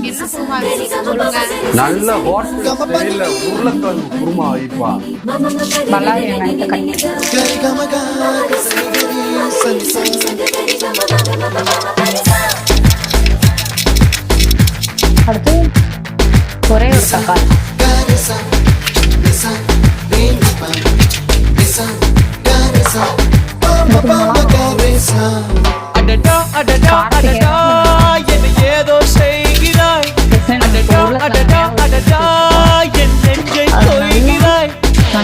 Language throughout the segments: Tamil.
என்ன குருமா வேணும் சொல்லுங்க. நல்ல ஹோட்டல் ஸ்டைல்ல உருளைக்கிழங்கு குருமா வைப்பா. பல்லாரி வெங்காயத்தை கட்டி அடுத்து ஒரே ஒரு தக்காளி. அடடா அடடா அடடா என்ன ஏதோ செய்கிறாய். அடடா அடடா அடடா என் நெஞ்சை கொய்கிறாய்.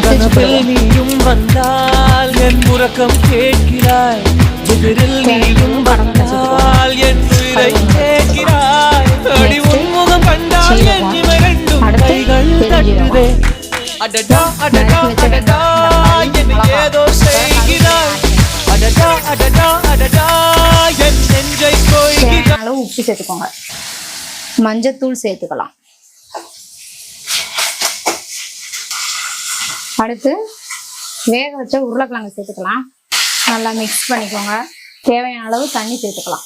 கனவில் நீயும் வந்தால் என் உறக்கம் கேட்கிறாய். எதிரில் நீயும் வந்தால் என் உயிரை கேட்கிறாய். அடி உன்முகம் கண்டால் என் இவை ரெண்டும் கைகள் தட்டுதே. அடடா அடடா அடடா என்ன ஏதோ செய்கிறாய். அடடா அடடா அடடா என் நெஞ்சை கொய்கிறாய். அளவு உப்பு சேர்த்துக்கோங்க. மஞ்சத்தூள் சேர்த்துக்கலாம். அடுத்து வேக வச்ச உருளைக்கிழங்கு சேர்த்துக்கலாம். நல்லா மிக்ஸ் பண்ணிக்கோங்க. தேவையான அளவு தண்ணி சேர்த்துக்கலாம்.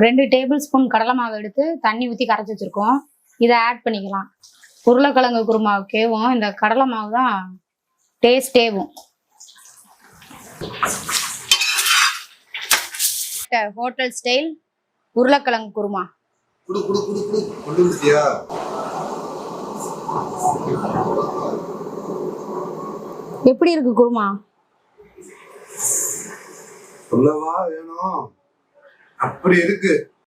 ரெண்டு டேபிள் ஸ்பூன் கடலை மாவு எடுத்து தண்ணி ஊற்றி கரைச்சி வச்சிருக்கோம். இதை ஆட் பண்ணிக்கலாம். உருளைக்கிழங்கு குருமாவுக்கேவும் இந்த கடலை மாவு தான் டேஸ்டேவும். ஹோட்டல் ஸ்டைல் உருளைக்கிழங்கு குருமா. எப்படி இருக்கு குருமா? சொல்லவா வேணும், அப்படி இருக்கு.